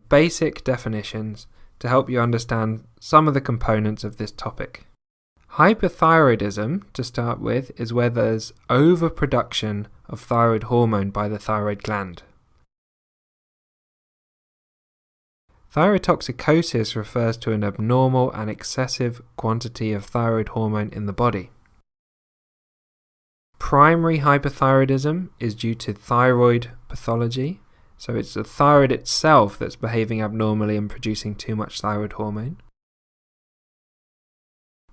basic definitions to help you understand some of the components of this topic. Hyperthyroidism, to start with, is where there's overproduction of thyroid hormone by the thyroid gland. Thyrotoxicosis refers to an abnormal and excessive quantity of thyroid hormone in the body. Primary hyperthyroidism is due to thyroid pathology, so it's the thyroid itself that's behaving abnormally and producing too much thyroid hormone.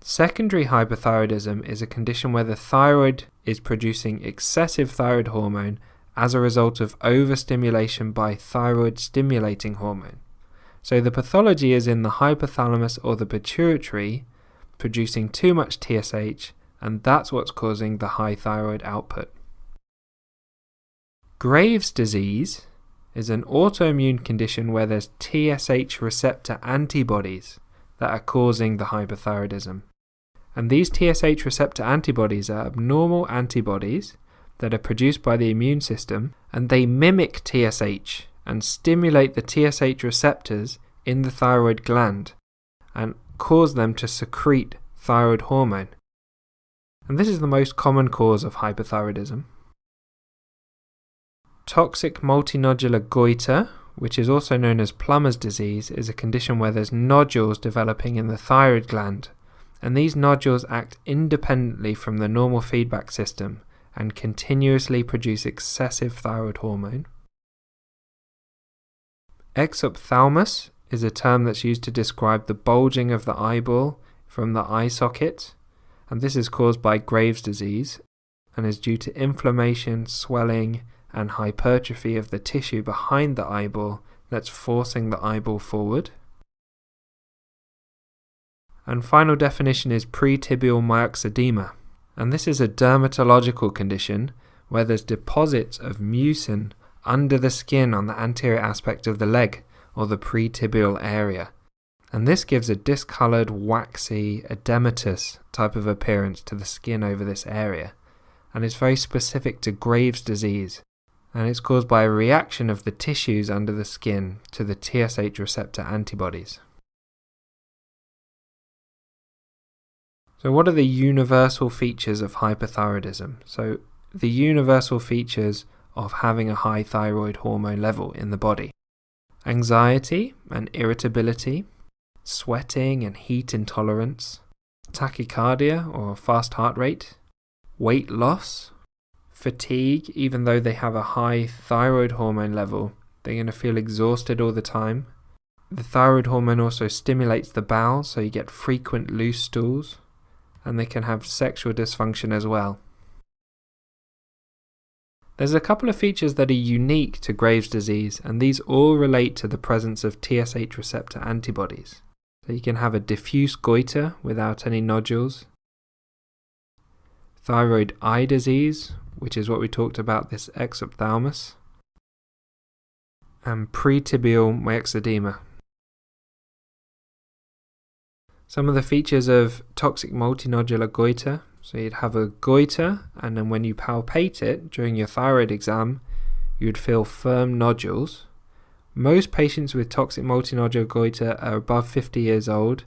Secondary hyperthyroidism is a condition where the thyroid is producing excessive thyroid hormone as a result of overstimulation by thyroid stimulating hormone. So the pathology is in the hypothalamus or the pituitary producing too much TSH, and that's what's causing the high thyroid output. Graves' disease is an autoimmune condition where there's TSH receptor antibodies that are causing the hyperthyroidism. And these TSH receptor antibodies are abnormal antibodies that are produced by the immune system, and they mimic TSH and stimulate the TSH receptors in the thyroid gland and cause them to secrete thyroid hormone. And this is the most common cause of hyperthyroidism. Toxic multinodular goiter, which is also known as plumber's disease, is a condition where there's nodules developing in the thyroid gland, and these nodules act independently from the normal feedback system and continuously produce excessive thyroid hormone. Exophthalmos is a term that's used to describe the bulging of the eyeball from the eye socket, and this is caused by Graves' disease and is due to inflammation, swelling, and hypertrophy of the tissue behind the eyeball that's forcing the eyeball forward. And final definition is pretibial myxedema, and this is a dermatological condition where there's deposits of mucin under the skin on the anterior aspect of the leg or the pretibial area, and this gives a discoloured, waxy, edematous type of appearance to the skin over this area, and it's very specific to Graves' disease, and it's caused by a reaction of the tissues under the skin to the TSH receptor antibodies. So what are the universal features of hyperthyroidism? So the universal features of having a high thyroid hormone level in the body: anxiety and irritability, sweating and heat intolerance, tachycardia or fast heart rate, weight loss, fatigue. Even though they have a high thyroid hormone level, they're going to feel exhausted all the time. The thyroid hormone also stimulates the bowel, so you get frequent loose stools, and they can have sexual dysfunction as well. There's a couple of features that are unique to Graves' disease, and these all relate to the presence of TSH receptor antibodies. So you can have a diffuse goiter without any nodules, thyroid eye disease, which is what we talked about, this exophthalmos, and pretibial myxedema. Some of the features of toxic multinodular goiter: so you'd have a goiter, and then when you palpate it during your thyroid exam, you'd feel firm nodules. Most patients with toxic multinodular goiter are above 50 years old,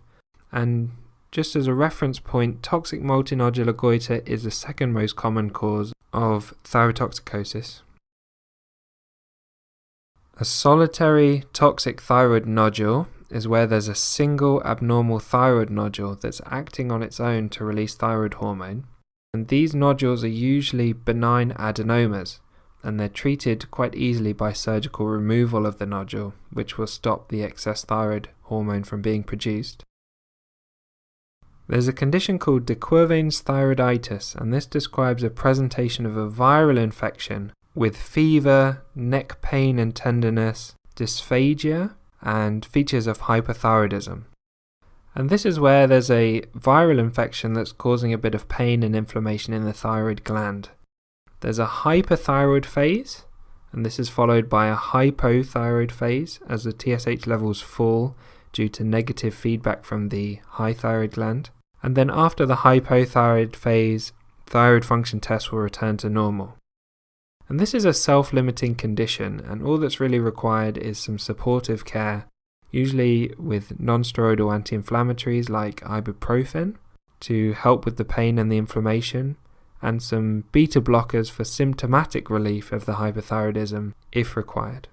and just as a reference point, toxic multinodular goiter is the second most common cause of thyrotoxicosis. A solitary toxic thyroid nodule is where there's a single abnormal thyroid nodule that's acting on its own to release thyroid hormone, and these nodules are usually benign adenomas, and they're treated quite easily by surgical removal of the nodule, which will stop the excess thyroid hormone from being produced. There's a condition called de Quervain's thyroiditis, and this describes a presentation of a viral infection with fever, neck pain and tenderness, dysphagia, and features of hyperthyroidism. And this is where there's a viral infection that's causing a bit of pain and inflammation in the thyroid gland. There's a hyperthyroid phase, and this is followed by a hypothyroid phase as the TSH levels fall due to negative feedback from the high thyroid gland. And then after the hypothyroid phase, thyroid function tests will return to normal. And this is a self-limiting condition, and all that's really required is some supportive care, usually with non-steroidal anti-inflammatories like ibuprofen to help with the pain and the inflammation, and some beta blockers for symptomatic relief of the hyperthyroidism if required.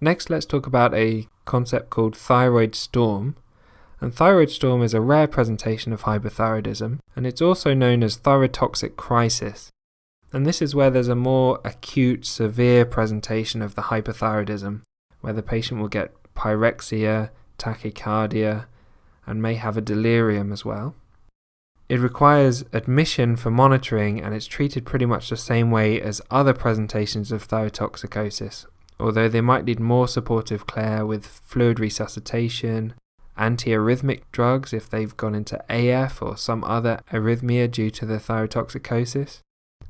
Next, let's talk about a concept called thyroid storm. And thyroid storm is a rare presentation of hyperthyroidism, and it's also known as thyrotoxic crisis. And this is where there's a more acute, severe presentation of the hyperthyroidism, where the patient will get pyrexia, tachycardia, and may have a delirium as well. It requires admission for monitoring, and it's treated pretty much the same way as other presentations of thyrotoxicosis, although they might need more supportive care with fluid resuscitation, antiarrhythmic drugs if they've gone into AF or some other arrhythmia due to the thyrotoxicosis,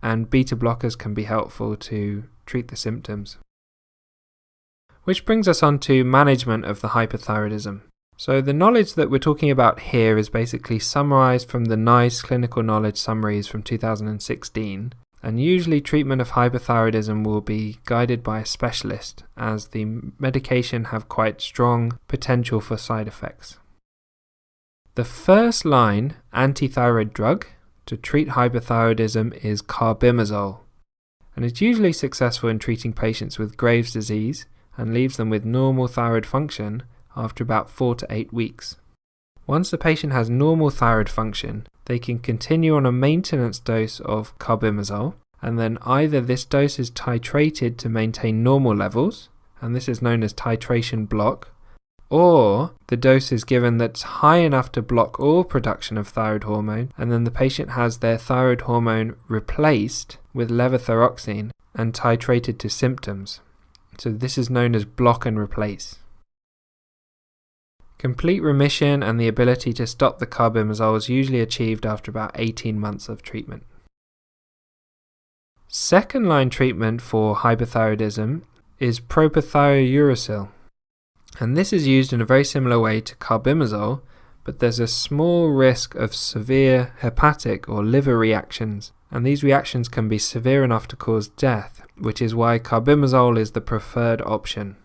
and beta blockers can be helpful to treat the symptoms. Which brings us on to management of the hyperthyroidism. So the knowledge that we're talking about here is basically summarized from the NICE clinical knowledge summaries from 2016, and usually treatment of hyperthyroidism will be guided by a specialist, as the medication have quite strong potential for side effects. The first line anti-thyroid drug to treat hyperthyroidism is carbimazole, and it's usually successful in treating patients with Graves' disease and leaves them with normal thyroid function after about 4 to 8 weeks. Once the patient has normal thyroid function, they can continue on a maintenance dose of carbimazole, and then either this dose is titrated to maintain normal levels, and this is known as titration block, or the dose is given that's high enough to block all production of thyroid hormone, and then the patient has their thyroid hormone replaced with levothyroxine and titrated to symptoms. So this is known as block and replace. Complete remission and the ability to stop the carbimazole is usually achieved after about 18 months of treatment. Second line treatment for hyperthyroidism is propylthiouracil, and this is used in a very similar way to carbimazole, but there's a small risk of severe hepatic or liver reactions, and these reactions can be severe enough to cause death, which is why carbimazole is the preferred option.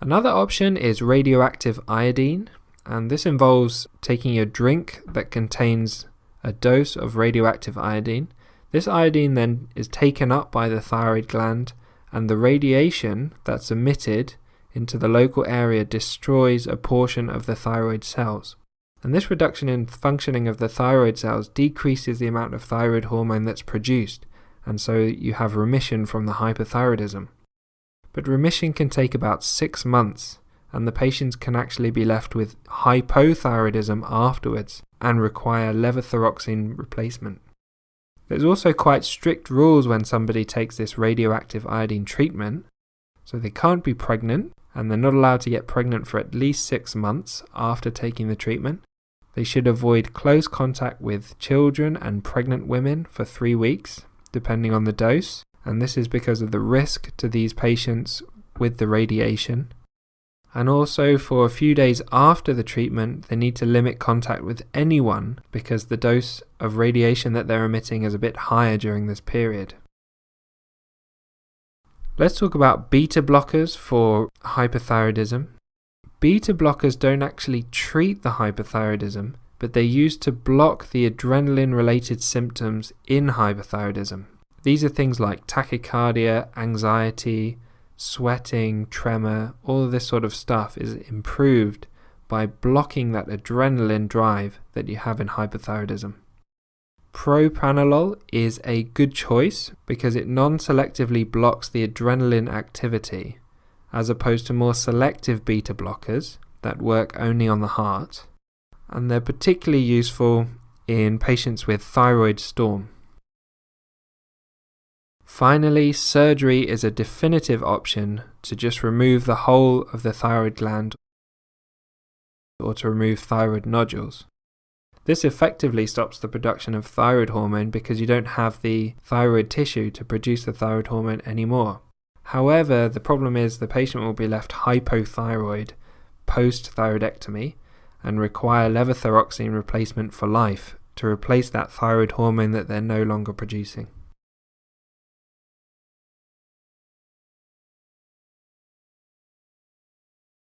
Another option is radioactive iodine, and this involves taking a drink that contains a dose of radioactive iodine. This iodine then is taken up by the thyroid gland, and the radiation that's emitted into the local area destroys a portion of the thyroid cells. And this reduction in functioning of the thyroid cells decreases the amount of thyroid hormone that's produced, and so you have remission from the hyperthyroidism. But remission can take about 6 months, and the patients can actually be left with hypothyroidism afterwards and require levothyroxine replacement. There's also quite strict rules when somebody takes this radioactive iodine treatment, so they can't be pregnant, and they're not allowed to get pregnant for at least 6 months after taking the treatment. They should avoid close contact with children and pregnant women for 3 weeks, depending on the dose, and this is because of the risk to these patients with the radiation. And also for a few days after the treatment, they need to limit contact with anyone because the dose of radiation that they're emitting is a bit higher during this period. Let's talk about beta blockers for hyperthyroidism. Beta blockers don't actually treat the hyperthyroidism, but they're used to block the adrenaline-related symptoms in hyperthyroidism. These are things like tachycardia, anxiety, sweating, tremor. All of this sort of stuff is improved by blocking that adrenaline drive that you have in hyperthyroidism. Propranolol is a good choice because it non-selectively blocks the adrenaline activity, as opposed to more selective beta blockers that work only on the heart, and they're particularly useful in patients with thyroid storm. Finally, surgery is a definitive option to just remove the whole of the thyroid gland or to remove thyroid nodules. This effectively stops the production of thyroid hormone because you don't have the thyroid tissue to produce the thyroid hormone anymore. However, the problem is the patient will be left hypothyroid post-thyroidectomy and require levothyroxine replacement for life to replace that thyroid hormone that they're no longer producing.